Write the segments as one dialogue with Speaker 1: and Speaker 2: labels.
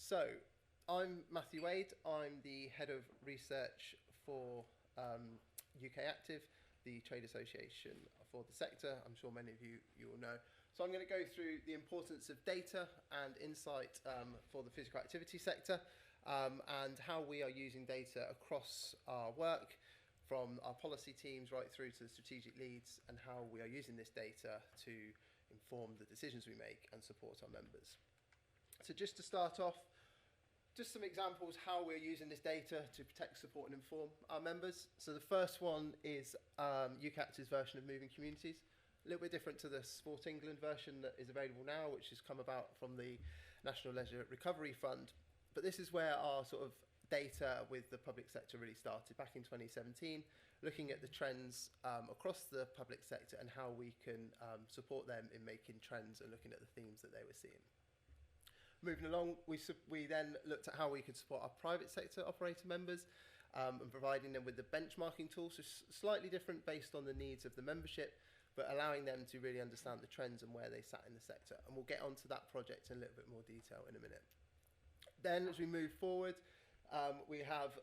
Speaker 1: So, I'm Matthew Wade. I'm the head of research for ukactive, the trade association for the sector. I'm sure many of you will know. So I'm going to go through the importance of data and insight for the physical activity sector and how we are using data across our work, from our policy teams right through to the strategic leads, and how we are using this data to inform the decisions we make and support our members. So just to start off, just some examples how we're using this data to protect, support and inform our members. So the first one is ukactive's version of moving communities. A little bit different to the Sport England version that is available now, which has come about from the National Leisure Recovery Fund. But this is where our sort of data with the public sector really started back in 2017, looking at the trends across the public sector and how we can support them in making trends and looking at the themes that they were seeing. Moving along, we then looked at how we could support our private sector operator members and providing them with the benchmarking tools, so slightly different based on the needs of the membership, but allowing them to really understand the trends and where they sat in the sector. And we'll get onto that project in a little bit more detail in a minute. Then as we move forward, we have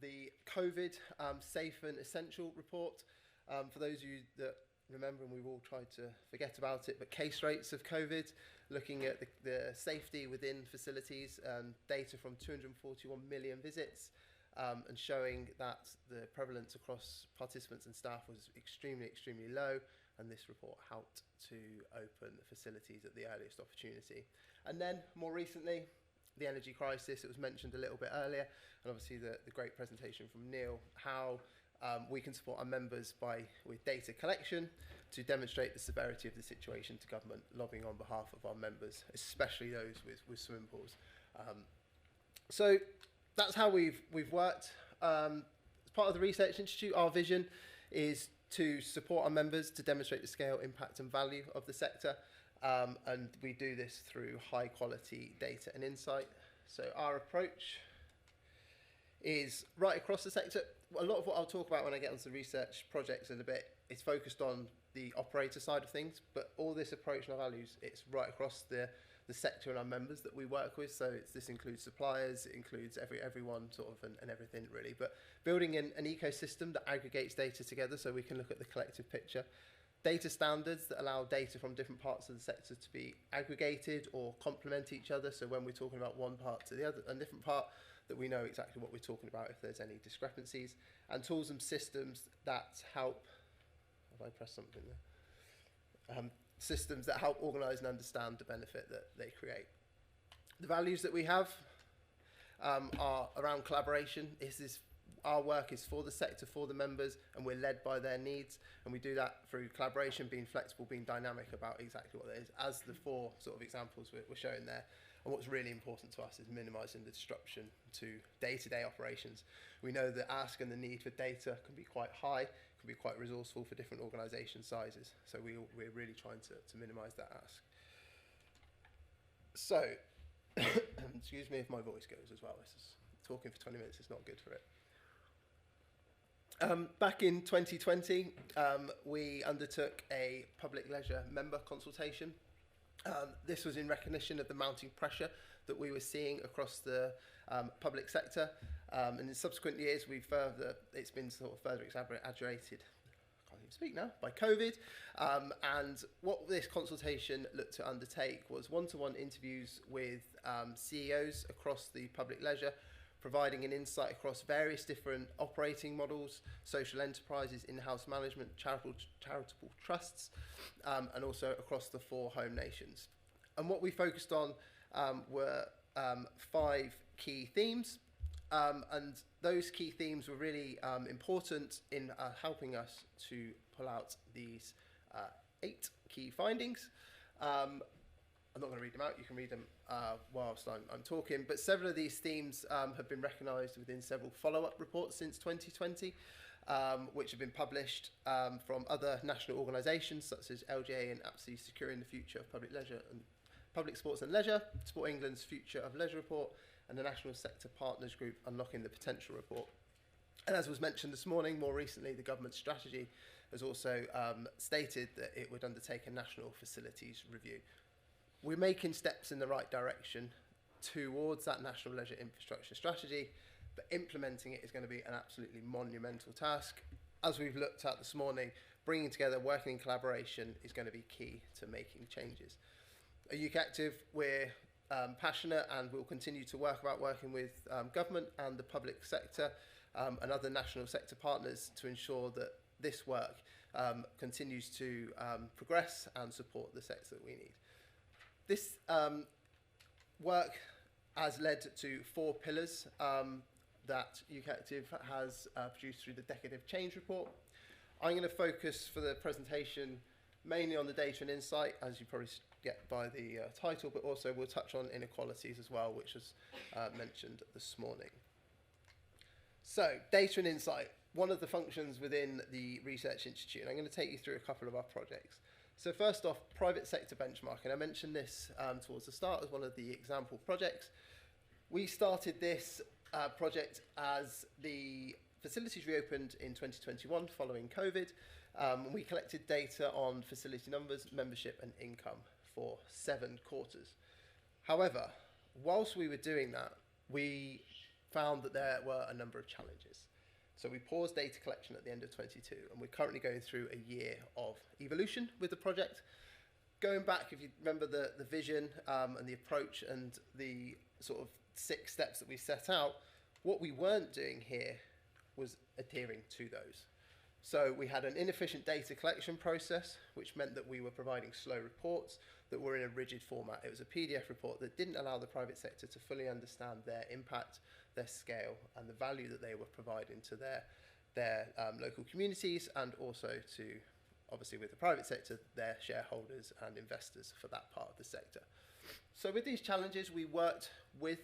Speaker 1: the COVID Safe and Essential report. For those of you that remember, and we've all tried to forget about it, but case rates of COVID, looking at the safety within facilities, data from 241 million visits, and showing that the prevalence across participants and staff was extremely, extremely low, and this report helped to open the facilities at the earliest opportunity. And then, more recently, the energy crisis. It was mentioned a little bit earlier, and obviously the great presentation from Neil, how we can support our members with data collection to demonstrate the severity of the situation to government, lobbying on behalf of our members, especially those with swimming pools. So that's how we've worked. As part of the Research Institute, our vision is to support our members to demonstrate the scale, impact and value of the sector. And we do this through high quality data and insight. So our approach is right across the sector. A lot of what I'll talk about when I get onto the research projects in a bit is focused on the operator side of things, but all this approach and our values, it's right across the sector and our members that we work with. So this includes suppliers, it includes everyone sort of and everything really, but building in an ecosystem that aggregates data together so we can look at the collective picture. Data standards that allow data from different parts of the sector to be aggregated or complement each other. So when we're talking about one part to the other, a different part, that we know exactly what we're talking about if there's any discrepancies. And tools and systems that help, have I pressed something there? Systems that help organise and understand the benefit that they create. The values that we have are around collaboration. Our work is for the sector, for the members, and we're led by their needs. And we do that through collaboration, being flexible, being dynamic about exactly what it is, as the four sort of examples we're showing there. And what's really important to us is minimising the disruption to day-to-day operations. We know the ask and the need for data can be quite high, can be quite resourceful for different organisation sizes. So we're really trying to minimise that ask. So, excuse me if my voice goes as well. Talking for 20 minutes is not good for it. Back in 2020, we undertook a public leisure member consultation. This was in recognition of the mounting pressure that we were seeing across the public sector. And in subsequent years, it's been sort of further exaggerated, I can't even speak now, by COVID. And what this consultation looked to undertake was one-to-one interviews with CEOs across the public leisure, providing an insight across various different operating models, social enterprises, in-house management, charitable trusts, and also across the 4 home nations. And what we focused on were 5 key themes, and those key themes were really important in helping us to pull out these 8 key findings. I'm not going to read them out, you can read them whilst I'm talking, but several of these themes have been recognised within several follow-up reports since 2020, which have been published from other national organisations such as LGA and APSI Securing the Future of Public Leisure and Public Sports and Leisure, Sport England's Future of Leisure Report, and the National Sector Partners Group Unlocking the Potential Report. And as was mentioned this morning, more recently the government strategy has also stated that it would undertake a national facilities review. We're making steps in the right direction. towards that national leisure infrastructure strategy, but implementing it is going to be an absolutely monumental task. As we've looked at this morning, bringing together, working in collaboration is going to be key to making changes. At ukactive, we're passionate and we'll continue to working with government and the public sector and other national sector partners to ensure that this work continues to progress and support the sector that we need. This work has led to 4 pillars that ukactive has produced through the Decade of Change report. I'm going to focus for the presentation mainly on the data and insight, as you probably get by the title, but also we'll touch on inequalities as well, which was mentioned this morning. So, data and insight, one of the functions within the Research Institute, and I'm going to take you through a couple of our projects. So first off, private sector benchmarking. I mentioned this towards the start as one of the example projects. We started this project as the facilities reopened in 2021 following COVID. We collected data on facility numbers, membership and income for 7 quarters. However, whilst we were doing that, we found that there were a number of challenges. So we paused data collection at the end of 22, and we're currently going through a year of evolution with the project. Going back, if you remember the vision and the approach and the sort of 6 steps that we set out, what we weren't doing here was adhering to those. So we had an inefficient data collection process, which meant that we were providing slow reports that were in a rigid format. It was a PDF report that didn't allow the private sector to fully understand their impact, their scale, and the value that they were providing to their local communities, and also to, obviously with the private sector, their shareholders and investors for that part of the sector. So with these challenges, we worked with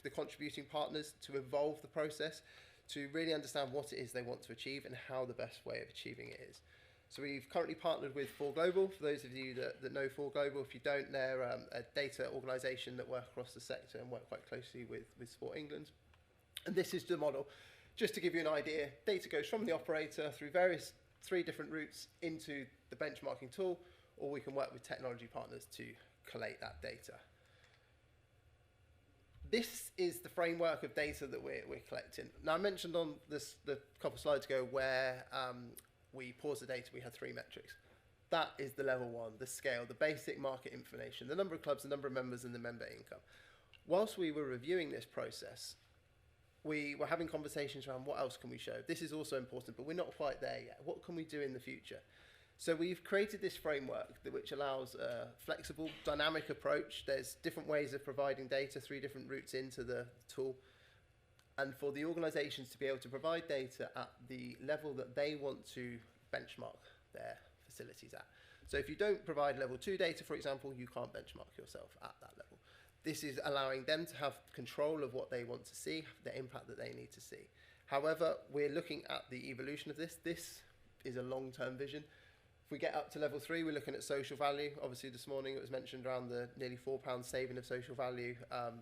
Speaker 1: the contributing partners to evolve the process, to really understand what it is they want to achieve and how the best way of achieving it is. So we've currently partnered with 4Global. For those of you that know 4Global, if you don't, they're a data organisation that work across the sector and work quite closely with Sport England. And this is the model. Just to give you an idea, data goes from the operator through 3 different routes into the benchmarking tool, or we can work with technology partners to collate that data. This is the framework of data that we're collecting. Now, I mentioned on the couple of slides ago where we paused the data, we had 3 metrics. That is the level 1, the scale, the basic market information, the number of clubs, the number of members, and the member income. Whilst we were reviewing this process, we were having conversations around what else can we show. This is also important, but we're not quite there yet. What can we do in the future? So we've created this framework which allows a flexible, dynamic approach. There's different ways of providing data, 3 different routes into the tool. And for the organisations to be able to provide data at the level that they want to benchmark their facilities at. So if you don't provide level 2 data, for example, you can't benchmark yourself at that level. This is allowing them to have control of what they want to see, the impact that they need to see. However, we're looking at the evolution of this. This is a long-term vision. If we get up to level 3, we're looking at social value. Obviously, this morning it was mentioned around the nearly £4 saving of social value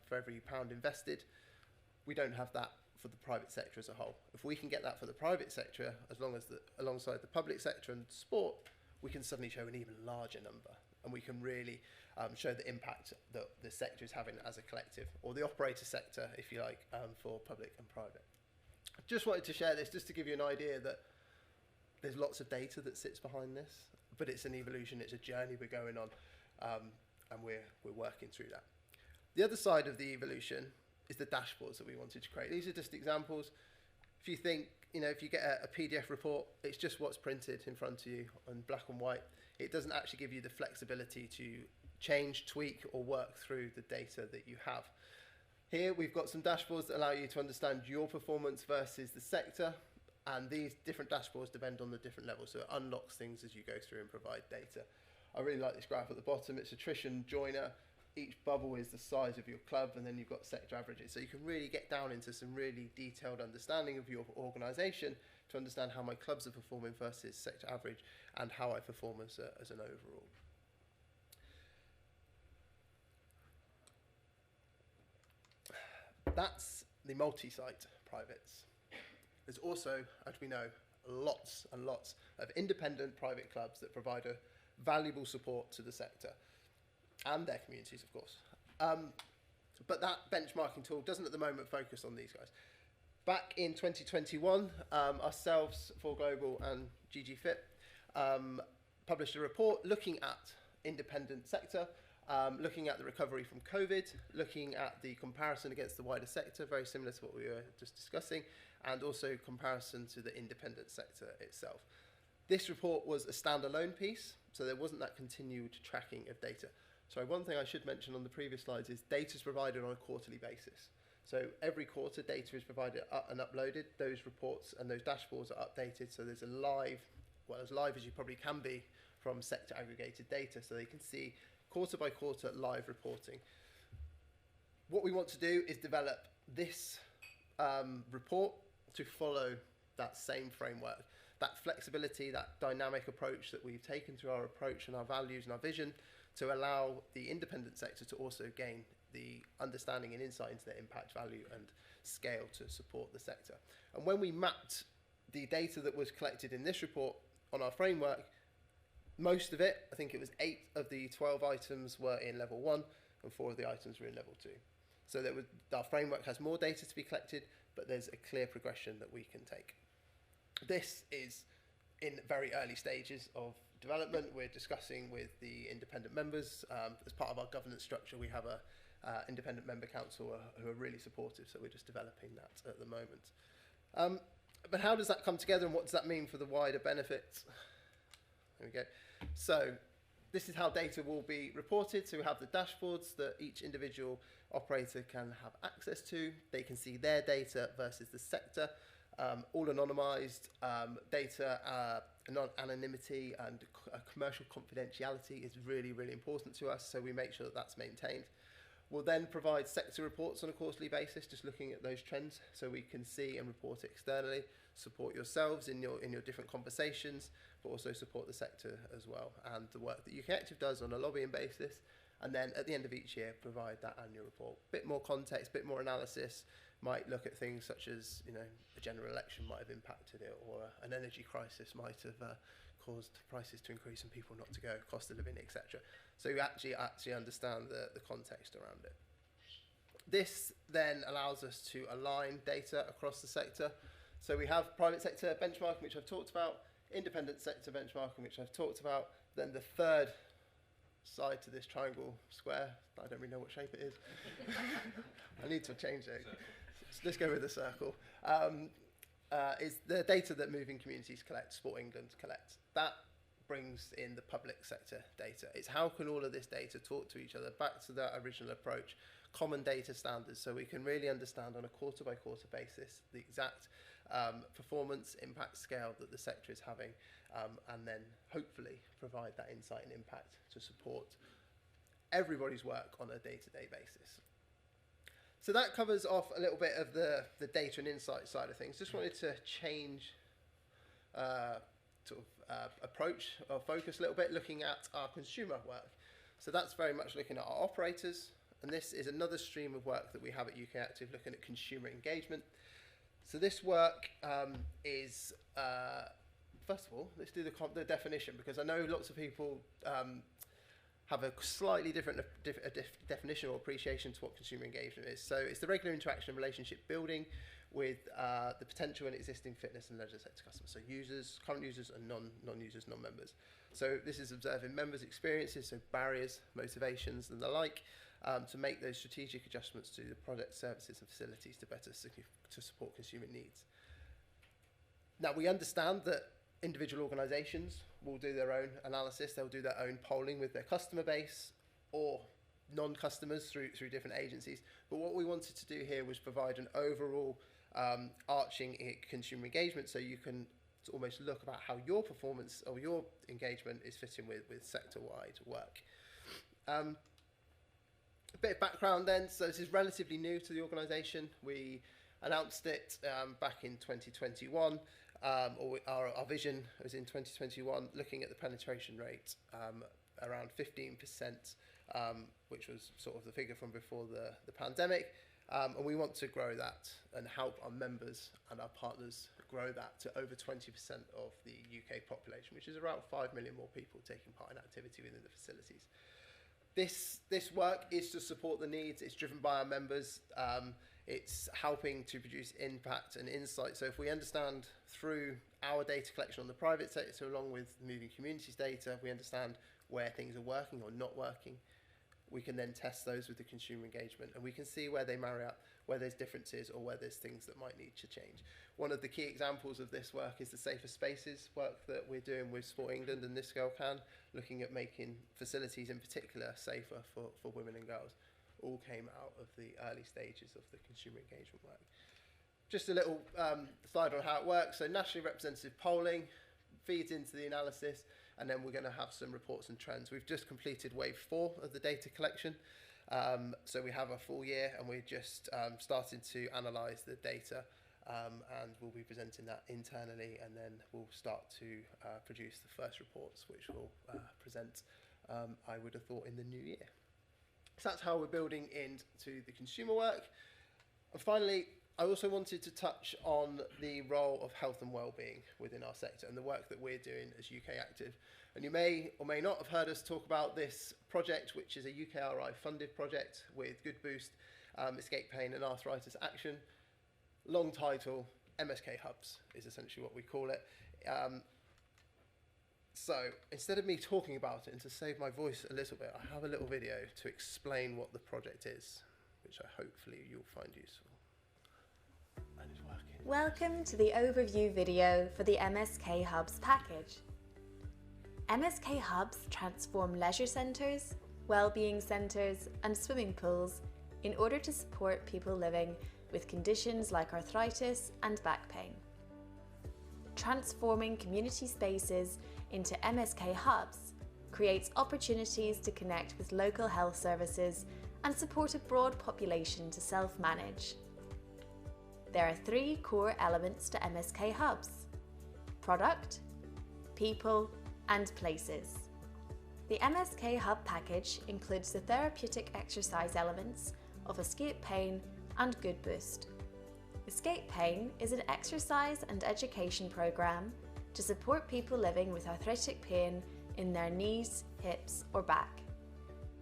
Speaker 1: for every pound invested. We don't have that for the private sector as a whole. If we can get that for the private sector, alongside the public sector and sport, we can suddenly show an even larger number, and we can really show the impact that the sector is having as a collective, or the operator sector, if you like, for public and private. Just wanted to share this just to give you an idea that there's lots of data that sits behind this, but it's an evolution, it's a journey we're going on, and we're working through that. The other side of the evolution is the dashboards that we wanted to create. These are just examples. If you think, if you get a PDF report, it's just what's printed in front of you on black and white. It doesn't actually give you the flexibility to change, tweak, or work through the data that you have. Here we've got some dashboards that allow you to understand your performance versus the sector, and these different dashboards depend on the different levels, so it unlocks things as you go through and provide data. I really like this graph at the bottom. It's attrition joiner. Each bubble is the size of your club, and then you've got sector averages. So you can really get down into some really detailed understanding of your organisation to understand how my clubs are performing versus sector average, and how I perform as an overall. That's the multi-site privates. There's also, as we know, lots and lots of independent private clubs that provide a valuable support to the sector and their communities, of course. But that benchmarking tool doesn't at the moment focus on these guys. Back in 2021, ourselves, 4Global and GGFit, published a report looking at independent sector, looking at the recovery from COVID, looking at the comparison against the wider sector, very similar to what we were just discussing, and also comparison to the independent sector itself. This report was a standalone piece, so there wasn't that continued tracking of data. So one thing I should mention on the previous slides is data is provided on a quarterly basis. So every quarter data is provided and uploaded. Those reports and those dashboards are updated, so there's a live, well, as live as you probably can be from sector aggregated data, so they can see quarter by quarter live reporting. What we want to do is develop this report to follow that same framework, that flexibility, that dynamic approach that we've taken through our approach and our values and our vision to allow the independent sector to also gain the understanding and insight into their impact, value and scale to support the sector. And when we mapped the data that was collected in this report on our framework, most of it, I think it was 8 of the 12 items were in level 1 and 4 of the items were in level 2. So our framework has more data to be collected, but there's a clear progression that we can take. This is in very early stages of development. We're discussing with the independent members. As part of our governance structure, we have a independent member council who are really supportive, so we're just developing that at the moment. But how does that come together and what does that mean for the wider benefits? There we go. So this is how data will be reported. So we have the dashboards that each individual operator can have access to. They can see their data versus the sector, all anonymized data, anonymity and commercial confidentiality is really, really important to us. So we make sure that that's maintained. We'll then provide sector reports on a quarterly basis, just looking at those trends so we can see and report externally, support yourselves in your different conversations, but also support the sector as well, and the work that ukactive does on a lobbying basis, and then at the end of each year provide that annual report. Bit more context, bit more analysis, might look at things such as, you know, a general election might have impacted it, or an energy crisis might have caused prices to increase and people not to go, cost of living, etc. So you actually understand the context around it. This then allows us to align data across the sector. So we have private sector benchmarking, which I've talked about, independent sector benchmarking, which I've talked about, then the third side to this triangle square, I don't really know what shape it is. I need to change it. So let's go with the circle. Is the data that moving communities collect, Sport England collect. That brings in the public sector data. It's how can all of this data talk to each other, back to that original approach, common data standards, so we can really understand on a quarter by quarter basis the exact performance, impact, scale that the sector is having, and then hopefully provide that insight and impact to support everybody's work on a day-to-day basis. So that covers off a little bit of the data and insight side of things. Just wanted to change approach or focus a little bit, looking at our consumer work. So that's very much looking at our operators, and this is another stream of work that we have at ukactive, looking at consumer engagement. So this work is, first of all, let's do the definition, because I know lots of people have a slightly different definition or appreciation to what consumer engagement is. So it's the regular interaction and relationship building with the potential and existing fitness and leisure sector customers. So users, current users and non-users, non-members. So this is observing members' experiences, so barriers, motivations and the like, to make those strategic adjustments to the product, services and facilities to better to support consumer needs. Now we understand that individual organisations will do their own analysis, they'll do their own polling with their customer base or non-customers through different agencies. But what we wanted to do here was provide an overall arching consumer engagement, so you can almost look about how your performance or your engagement is fitting with sector-wide work. A bit of background then, so this is relatively new to the organisation. We announced it back in 2021. Our vision was in 2021, looking at the penetration rate around 15%, which was sort of the figure from before the pandemic. And we want to grow that and help our members and our partners grow that to over 20% of the UK population, which is around 5 million more people taking part in activity within the facilities. This work is to support the needs. It's driven by our members. It's helping to produce impact and insight. So if we understand through our data collection on the private sector, along with moving communities data, we understand where things are working or not working. We can then test those with the consumer engagement, and we can see where they marry up, where there's differences or where there's things that might need to change. One of the key examples of this work is the Safer Spaces work that we're doing with Sport England and This Girl Can, looking at making facilities in particular safer for women and girls. All came out of the early stages of the consumer engagement work. Just a little slide on how it works. So nationally representative polling feeds into the analysis, and then we're going to have some reports and trends. We've just completed wave 4 of the data collection. So we have a full year, and we're just starting to analyse the data, and we'll be presenting that internally, and then we'll start to produce the first reports, which we'll present, I would have thought, in the new year. So that's how we're building into the consumer work. And finally, I also wanted to touch on the role of health and wellbeing within our sector and the work that we're doing as UK Active. And you may or may not have heard us talk about this project, which is a UKRI funded project with Good Boost, Escape Pain and Arthritis Action. Long title, MSK Hubs is essentially what we call it. So instead of me talking about it, and to save my voice a little bit, I have a little video to explain what the project is, which hopefully you'll find useful. And it's working.
Speaker 2: Welcome to the overview video for the MSK Hubs package. MSK Hubs transform leisure centres, wellbeing centres and swimming pools in order to support people living with conditions like arthritis and back pain. Transforming community spaces into MSK Hubs creates opportunities to connect with local health services and support a broad population to self-manage. There are 3 core elements to MSK Hubs: product, people, and places. The MSK Hub package includes the therapeutic exercise elements of Escape Pain and Good Boost. Escape Pain is an exercise and education programme to support people living with arthritic pain in their knees, hips or back.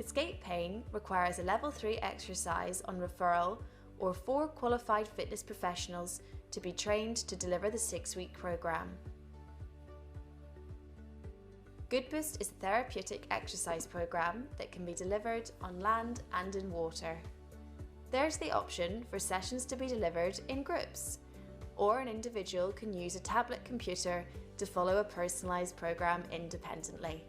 Speaker 2: Escape Pain requires a level 3 exercise on referral or 4 qualified fitness professionals to be trained to deliver the 6-week programme. Good Boost is a therapeutic exercise programme that can be delivered on land and in water. There's the option for sessions to be delivered in groups, or an individual can use a tablet computer to follow a personalised programme independently.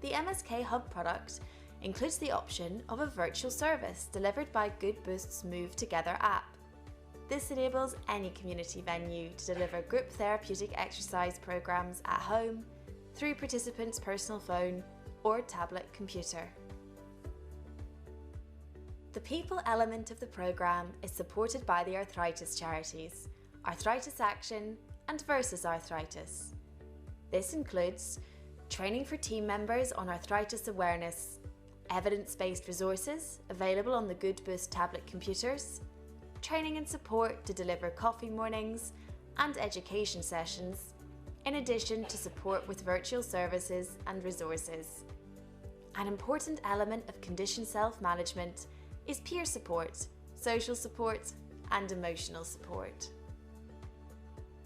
Speaker 2: The MSK Hub product includes the option of a virtual service delivered by Good Boost's Move Together app. This enables any community venue to deliver group therapeutic exercise programmes at home, through participants' personal phone or tablet computer. The people element of the programme is supported by the arthritis charities, Arthritis Action and Versus Arthritis. This includes training for team members on arthritis awareness, evidence-based resources available on the Good Boost tablet computers, training and support to deliver coffee mornings and education sessions, in addition to support with virtual services and resources. An important element of condition self-management is peer support, social support and emotional support.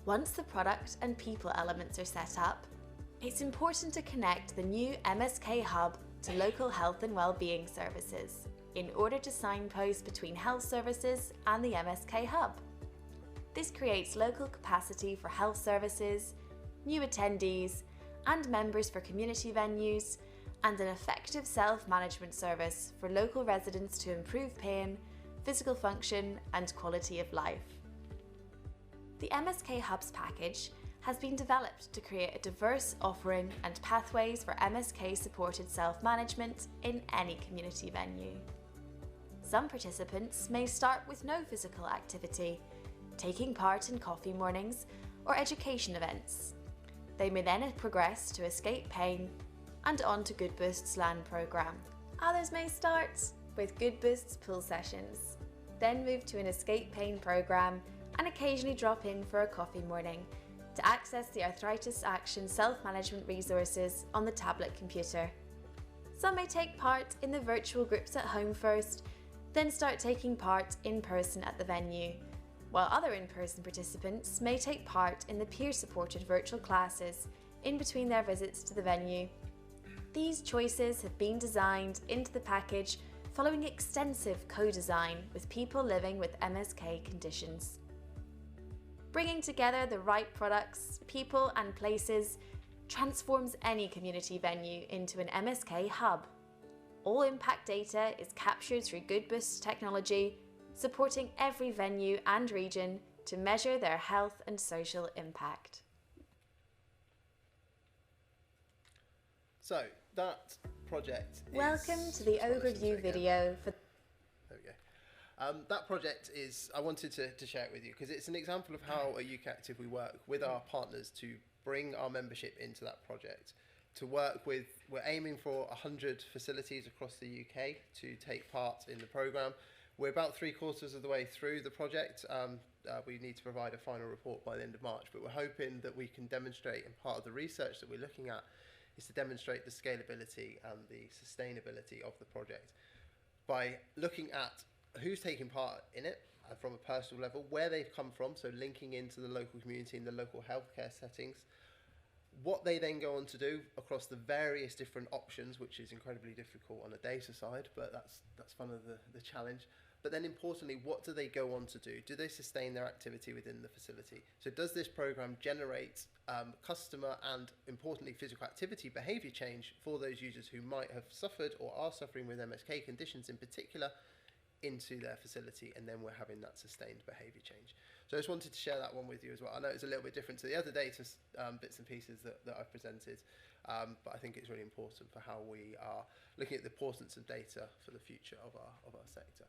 Speaker 2: Once the product and people elements are set up, it's important to connect the new MSK Hub to local health and wellbeing services in order to signpost between health services and the MSK Hub. This creates local capacity for health services, new attendees and members for community venues, and an effective self-management service for local residents to improve pain, physical function and quality of life. The MSK Hubs package has been developed to create a diverse offering and pathways for MSK-supported self-management in any community venue. Some participants may start with no physical activity, taking part in coffee mornings or education events. They may then progress to Escape Pain and on to Good Boost's LAN programme. Others may start with Good Boost's pool sessions, then move to an Escape Pain programme and occasionally drop in for a coffee morning to access the Arthritis Action self-management resources on the tablet computer. Some may take part in the virtual groups at home first, then start taking part in person at the venue, while other in-person participants may take part in the peer-supported virtual classes in between their visits to the venue. These choices have been designed into the package following extensive co-design with people living with MSK conditions. Bringing together the right products, people and places transforms any community venue into an MSK hub. All impact data is captured through GoodBoost technology, supporting every venue and region to measure their health and social impact.
Speaker 1: So that project is...
Speaker 2: Welcome to the overview video for...
Speaker 1: There we go. That project is, I wanted to share it with you because it's an example of how at ukactive we work with our partners to bring our membership into that project. To work with, we're aiming for 100 facilities across the UK to take part in the programme. We're about 3/4 of the way through the project. We need to provide a final report by the end of March, but we're hoping that we can demonstrate, and part of the research that we're looking at is to demonstrate the scalability and the sustainability of the project by looking at who's taking part in it from a personal level, where they've come from, so linking into the local community and the local healthcare settings, what they then go on to do across the various different options, which is incredibly difficult on the data side, but that's one of the challenge. But then importantly, what do they go on to do? Do they sustain their activity within the facility? So does this program generate customer and importantly physical activity behaviour change for those users who might have suffered or are suffering with MSK conditions in particular into their facility, and then we're having that sustained behaviour change. So I just wanted to share that one with you as well. I know it's a little bit different to the other data bits and pieces that I've presented, but I think it's really important for how we are looking at the importance of data for the future of our sector.